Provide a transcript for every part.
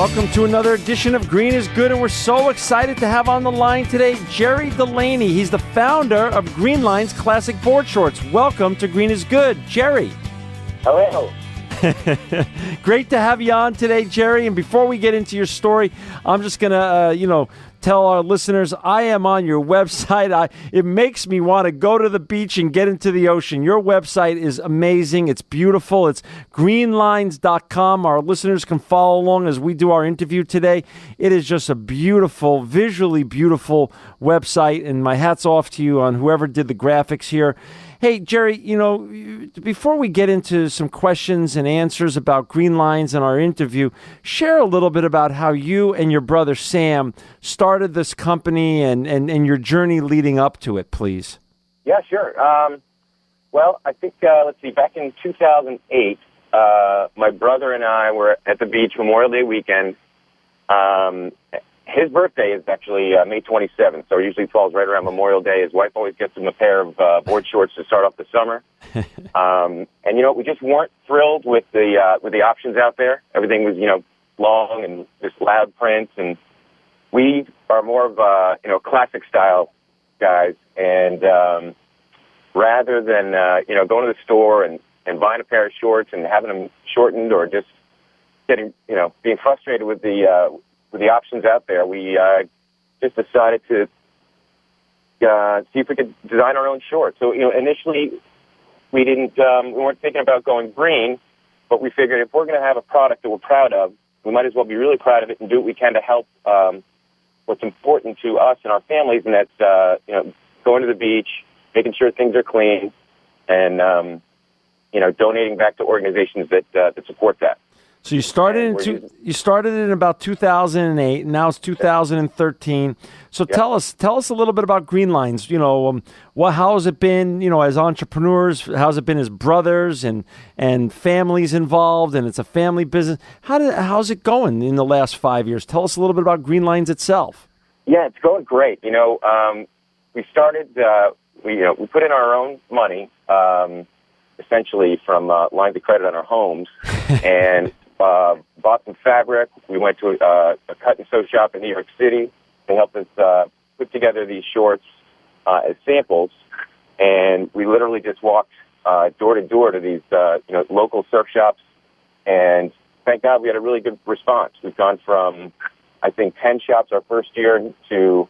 welcome to another edition of Green is Good, and we're so excited to have on the line today Jerry Delaney. He's the founder of Greenline's classic board shorts. Welcome to Green is Good, Jerry. Hello. Great to have you on today, Jerry. And before we get into your story, I'm just going to, tell our listeners, I am on your website. It makes me want to go to the beach and get into the ocean. Your website is amazing. It's beautiful. It's greenlines.com. Our listeners can follow along as we do our interview today. It is just a beautiful, visually beautiful website, and my hat's off to you on whoever did the graphics here. Hey, Jerry, before we get into some questions and answers about Greenlines and our interview, share a little bit about how you and your brother Sam started this company and your journey leading up to it, please. Yeah, sure. Well, I think, back in 2008, my brother and I were at the beach Memorial Day weekend. His birthday is actually May 27th, so it usually falls right around Memorial Day. His wife always gets him a pair of board shorts to start off the summer. We just weren't thrilled with the options out there. Everything was, long and just loud prints, and we are more of classic style guys. And rather than going to the store and buying a pair of shorts and having them shortened or just getting being frustrated with the options out there, we just decided to see if we could design our own shorts. So, initially we weren't thinking about going green, but we figured if we're going to have a product that we're proud of, we might as well be really proud of it and do what we can to help what's important to us and our families, and that's going to the beach, making sure things are clean, and donating back to organizations that support that. So you started in about 2008, and now it's 2013. So tell us a little bit about Greenlines. How has it been? As entrepreneurs, how's it been as brothers and families involved? And it's a family business. How's it going in the last 5 years? Tell us a little bit about Greenlines itself. Yeah, it's going great. We started. We put in our own money, essentially from lines of credit on our homes, and bought some fabric. We went to a cut and sew shop in New York City to help us put together these shorts as samples, and we literally just walked door to door to these local surf shops, and thank God we had a really good response. We've gone from, I think, 10 shops our first year to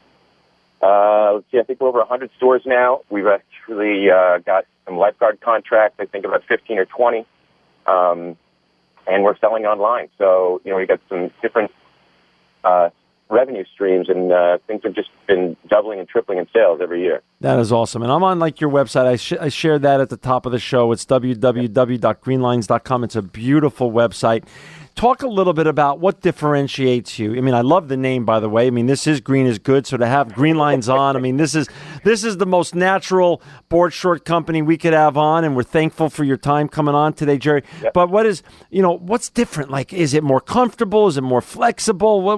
I think we're over 100 stores now. We've actually got some lifeguard contracts, I think about 15 or 20. And we're selling online. So, we got some different revenue streams, and things have just been doubling and tripling in sales every year. That is awesome. And I'm on your website. I shared that at the top of the show. It's www.greenlines.com. It's a beautiful website. Talk a little bit about what differentiates you. I love the name, by the way. This is Green is Good, so to have Greenlines on, this is the most natural board short company we could have on, and we're thankful for your time coming on today, Jerry. Yep. But what's different? Like, is it more comfortable? Is it more flexible?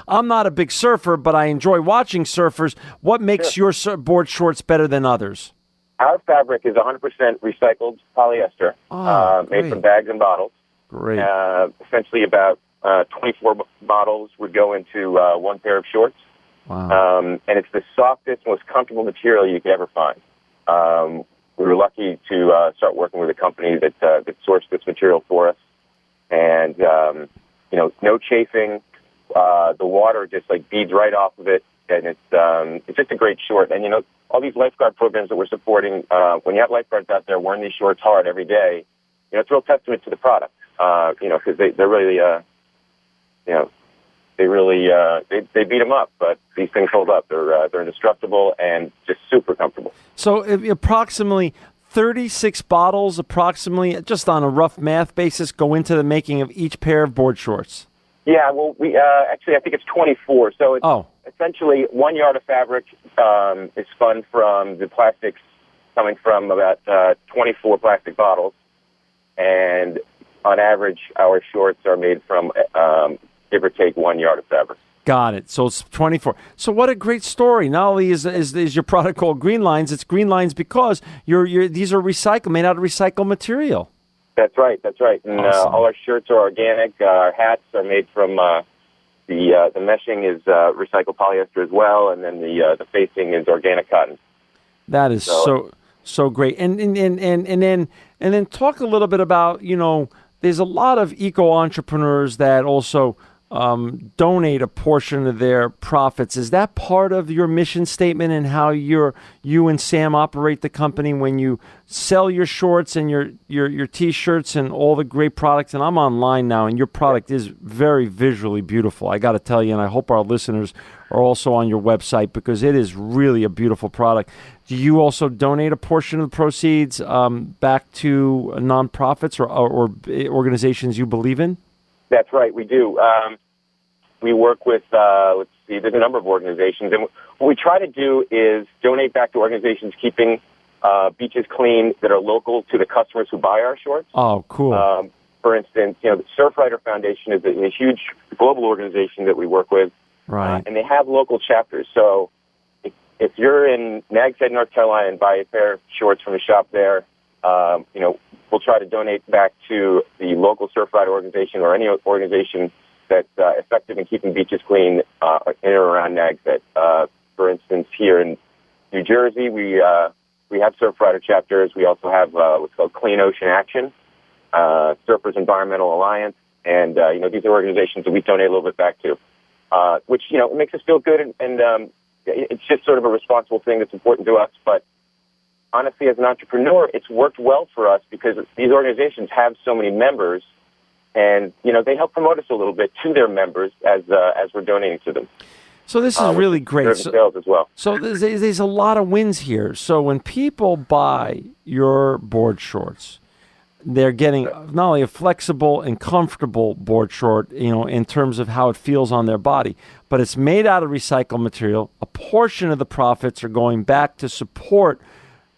I'm not a big surfer, but I enjoy watching surfers. What makes your board shorts better than others? Our fabric is 100% recycled polyester, made from bags and bottles. Great. Essentially about 24 bottles would go into one pair of shorts. Wow. And it's the softest, most comfortable material you could ever find. We were lucky to start working with a company that sourced this material for us. And, no chafing. The water just beads right off of it. And it's just a great short. And, all these lifeguard programs that we're supporting, when you have lifeguards out there wearing these shorts hard every day, it's a real testament to the product. Because they're really, they beat them up, but these things hold up. They're indestructible and just super comfortable. So approximately 36 bottles, just on a rough math basis, go into the making of each pair of board shorts. Yeah, well, we I think it's 24. So it's essentially 1 yard of fabric is spun from the plastics coming from about 24 plastic bottles, and on average, our shorts are made from, give or take, 1 yard of fabric. Got it. So it's 24. So what a great story. Not only is your product called Greenlines, it's Greenlines because these are made out of recycled material. That's right. That's right. And Awesome. all our shirts are organic. Our hats are made from the meshing is recycled polyester as well, and then the facing is organic cotton. That is so great. And then talk a little bit about, there's a lot of eco entrepreneurs that also donate a portion of their profits. Is that part of your mission statement and how you and Sam operate the company when you sell your shorts and your T-shirts and all the great products? And I'm online now, and your product is very visually beautiful, I got to tell you, and I hope our listeners are also on your website because it is really a beautiful product. Do you also donate a portion of the proceeds back to nonprofits or organizations you believe in? That's right, we do. We work with, there's a number of organizations. And what we try to do is donate back to organizations keeping beaches clean that are local to the customers who buy our shorts. Oh, cool. For instance, the Surfrider Foundation is a huge global organization that we work with. Right. And they have local chapters. So if you're in Nags Head, North Carolina, and buy a pair of shorts from a shop there, we'll try to donate back to the local Surfrider organization or any organization that's effective in keeping beaches clean in or around Nags Head. For instance, here in New Jersey, we have Surfrider chapters. We also have what's called Clean Ocean Action, Surfers Environmental Alliance, and these are organizations that we donate a little bit back to, which it makes us feel good, and it's just sort of a responsible thing that's important to us. But honestly, as an entrepreneur, it's worked well for us because these organizations have so many members, and they help promote us a little bit to their members as we're donating to them. So this is really great. Sales as well. So there's a lot of wins here. So when people buy your board shorts, they're getting not only a flexible and comfortable board short, in terms of how it feels on their body, but it's made out of recycled material. A portion of the profits are going back to support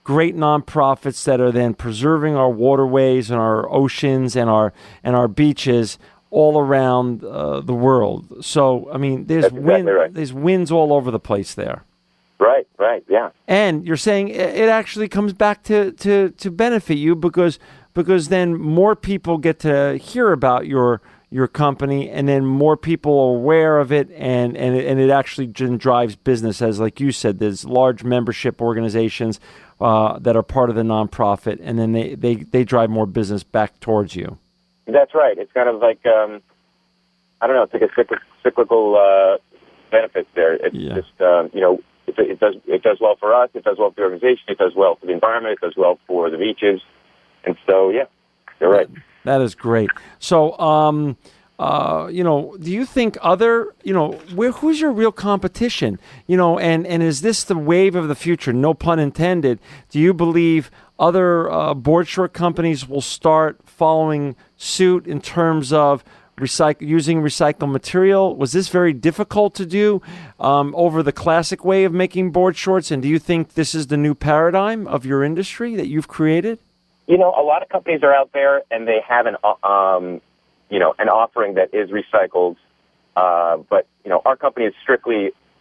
great nonprofits that are then preserving our waterways and our oceans and our beaches all around the world. So, I mean, there's there's wins all over the place there. Right, yeah. And you're saying it actually comes back to benefit you because then more people get to hear about your company, and then more people are aware of it, and it actually drives business. As like you said, there's large membership organizations that are part of the nonprofit, and then they drive more business back towards you. That's right. It's kind of like I don't know. It's like a cyclical benefit there. It's just it does well for us. It does well for the organization. It does well for the environment. It does well for the beaches. And so, yeah, you're right. That is great. So, do you think who's your real competition? And is this the wave of the future? No pun intended. Do you believe other board short companies will start following suit in terms of using recycled material? Was this very difficult to do over the classic way of making board shorts? And do you think this is the new paradigm of your industry that you've created? A lot of companies are out there, and they have an offering that is recycled. But our company is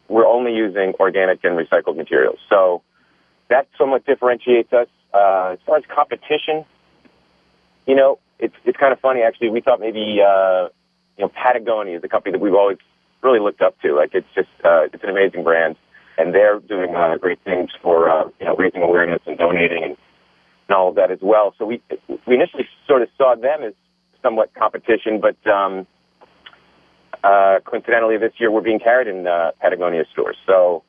we're only using organic and recycled materials. So that somewhat differentiates us. As far as competition, it's kind of funny, actually. We thought maybe, Patagonia is a company that we've always really looked up to. Like, it's just, it's an amazing brand, and they're doing great things for, raising awareness and donating and all of that as well. So we initially sort of saw them as somewhat competition, but coincidentally this year we're being carried in Patagonia stores. So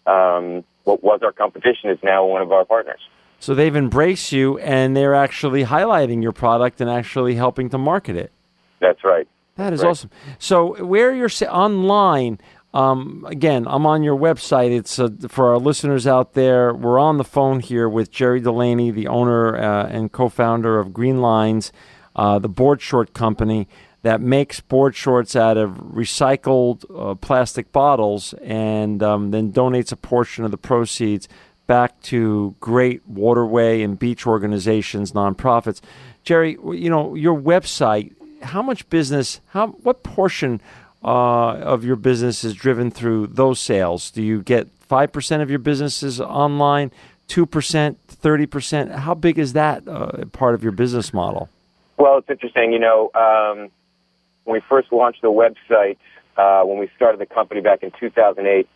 what was our competition is now one of our partners. So they've embraced you, and they're actually highlighting your product and actually helping to market it. That's right. That is awesome. So where you're online, again, I'm on your website. It's for our listeners out there. We're on the phone here with Jerry Delaney, the owner and co-founder of Greenlines, the board short company that makes board shorts out of recycled plastic bottles, and then donates a portion of the proceeds back to great waterway and beach organizations, nonprofits. Jerry, your website, how much business, what portion of your business is driven through those sales? Do you get 5% of your business is online, 2%, 30%? How big is that part of your business model? Well, it's interesting. When we first launched the website, when we started the company back in 2008,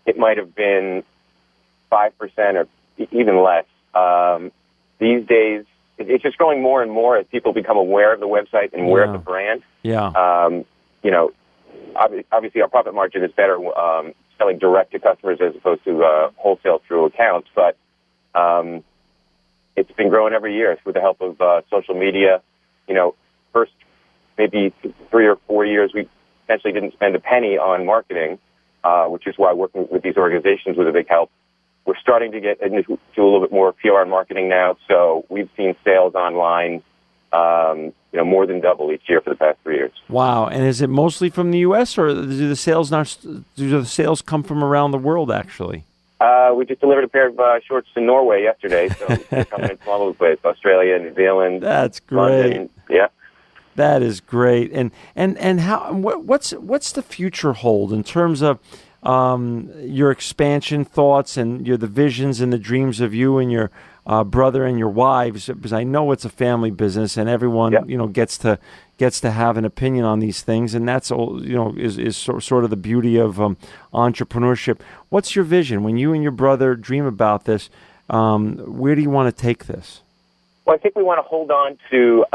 it might have been 5% or even less. These days, it's just growing more and more as people become aware of the website and aware of the brand. Yeah. Obviously, our profit margin is better selling direct to customers as opposed to wholesale through accounts, but it's been growing every year with the help of social media. First maybe 3 or 4 years, we essentially didn't spend a penny on marketing, which is why working with these organizations was a big help. We're starting to get into a little bit more PR and marketing now, so we've seen sales online, more than double each year for the past 3 years. Wow! And is it mostly from the U.S. or do the sales come from around the world? Actually, we just delivered a pair of shorts to Norway yesterday, so they're coming in from all over the place: Australia, New Zealand. That's great. London. Yeah. That is great. And how what's the future hold in terms of your expansion thoughts and the visions and the dreams of you and your brother and your wives? Because I know it's a family business, and everyone gets to have an opinion on these things, and that's is sort of the beauty of entrepreneurship. What's your vision when you and your brother dream about this? Where do you want to take this? Well, I think we want to hold on to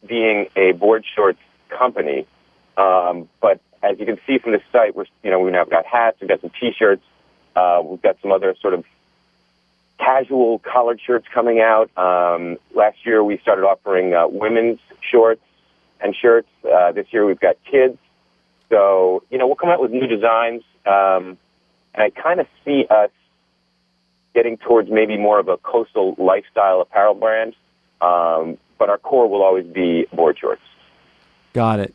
being a board shorts company, but as you can see from the site, we've now got hats, we've got some T-shirts, we've got some other sort of casual collared shirts coming out. Last year, we started offering women's shorts and shirts. This year, we've got kids. So, we'll come out with new designs, and I kind of see us getting towards maybe more of a coastal lifestyle apparel brand. But our core will always be board shorts. Got it.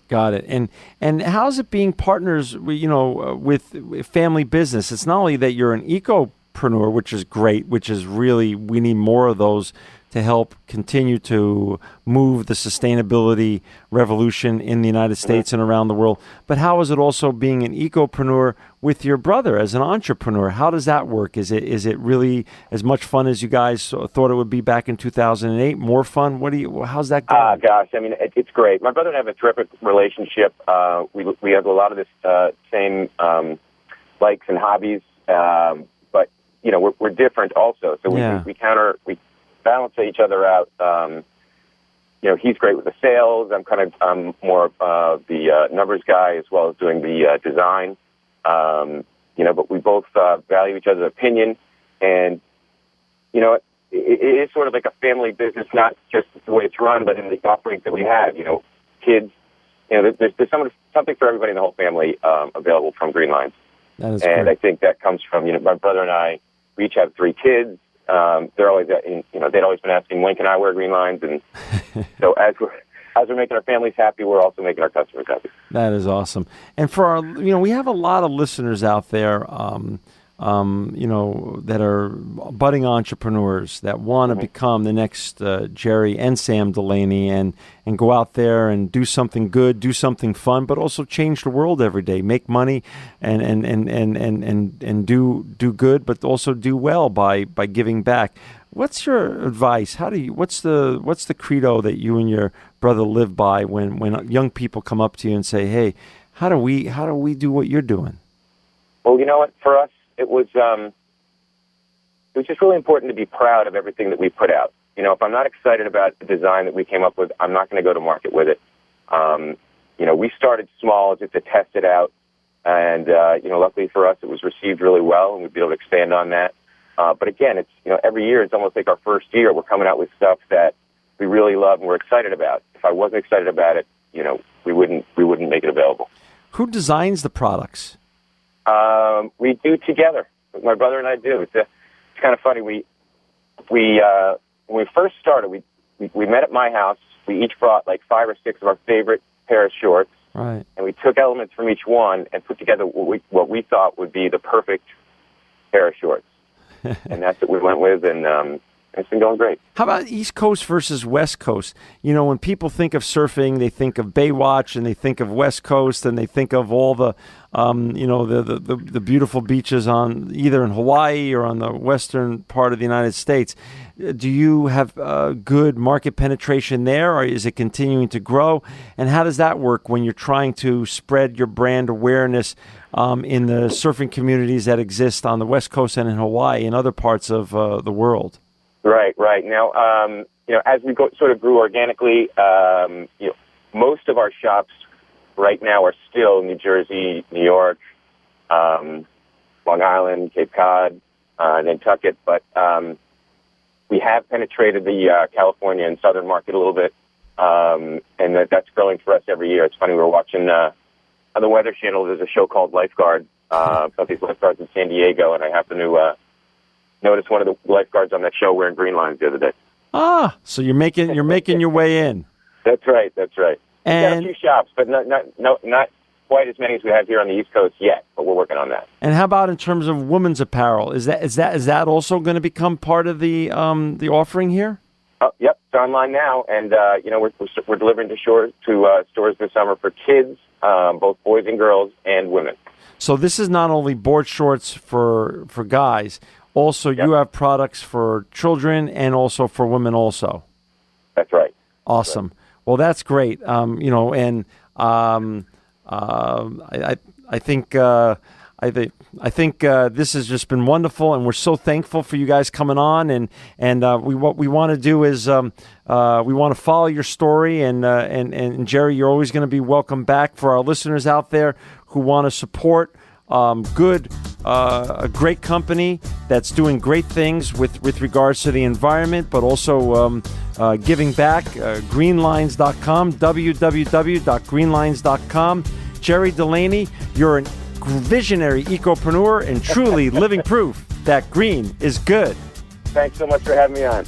And how's it being partners, with family business? It's not only that you're an ecopreneur, which is great, which is really, we need more of those to help continue to move the sustainability revolution in the United States and around the world. But how is it also being an ecopreneur with your brother as an entrepreneur? How does that work? Is it really as much fun as you guys thought it would be back in 2008? More fun? How's that going? Gosh, I mean, it's great. My brother and I have a terrific relationship. We have a lot of this same likes and hobbies, but we're different also. So we balance each other out. He's great with the sales. I'm more of the numbers guy as well as doing the design. But we both value each other's opinion, and it is sort of like a family business, not just the way it's run, but in the offerings that we have. Kids. There's something for everybody in the whole family available from Greenline. That is and great. I think that comes from my brother and I. We each have 3 kids. They're always, they'd always been asking when can I wear Greenlines, and so as we're making our families happy, we're also making our customers happy. That is awesome. And for our, we have a lot of listeners out there, that are budding entrepreneurs that want to become the next Jerry and Sam Delaney and go out there and do something good, do something fun, but also change the world every day, make money and do good, but also do well by giving back. What's your advice? What's the credo that you and your brother live by when young people come up to you and say, "Hey, how do we do what you're doing?" Well, you know what? For us, it was just really important to be proud of everything that we put out. If I'm not excited about the design that we came up with, I'm not going to go to market with it. We started small just to test it out, and luckily for us, it was received really well, and we'd be able to expand on that. But again, it's every year it's almost like our first year. We're coming out with stuff that we really love and we're excited about. If I wasn't excited about it, we wouldn't make it available. Who designs the products? We do together. My brother and I do. It's kind of funny. We when we first started, we met at my house. We each brought like 5 or 6 of our favorite pair of shorts, right? And we took elements from each one and put together what we thought would be the perfect pair of shorts. And that's what we went with, and It's been going great. How about East Coast versus West Coast? You know, when people think of surfing, they think of Baywatch, and they think of West Coast, and they think of all the, the beautiful beaches on either in Hawaii or on the western part of the United States. Do you have good market penetration there, or is it continuing to grow? And how does that work when you're trying to spread your brand awareness in the surfing communities that exist on the West Coast and in Hawaii and other parts of the world? Right. Now, as we grew organically, most of our shops right now are still New Jersey, New York, Long Island, Cape Cod, Nantucket, but we have penetrated the California and Southern market a little bit, and that's growing for us every year. It's funny, we were watching on the Weather Channel. There's a show called Lifeguards, about these lifeguards in San Diego, and I happened to notice one of the lifeguards on that show wearing Greenline the other day. So you're making your way in. That's right. And we've got a few shops, but not quite as many as we have here on the East Coast yet. But we're working on that. And how about in terms of women's apparel? Is that also going to become part of the offering here? Oh, yep, it's online now, and we're delivering to stores this summer for kids, both boys and girls, and women. So this is not only board shorts for guys. Also, you have products for children and also for women also. That's right. Awesome. Well, that's great. I think this has just been wonderful, and we're so thankful for you guys coming on. And what we want to do is we want to follow your story. And Jerry, you're always going to be welcome back. For our listeners out there who want to support a great company that's doing great things with regards to the environment, but also giving back. Greenlines.com, www.greenlines.com. Jerry Delaney, you're a visionary ecopreneur and truly living proof that green is good. Thanks so much for having me on.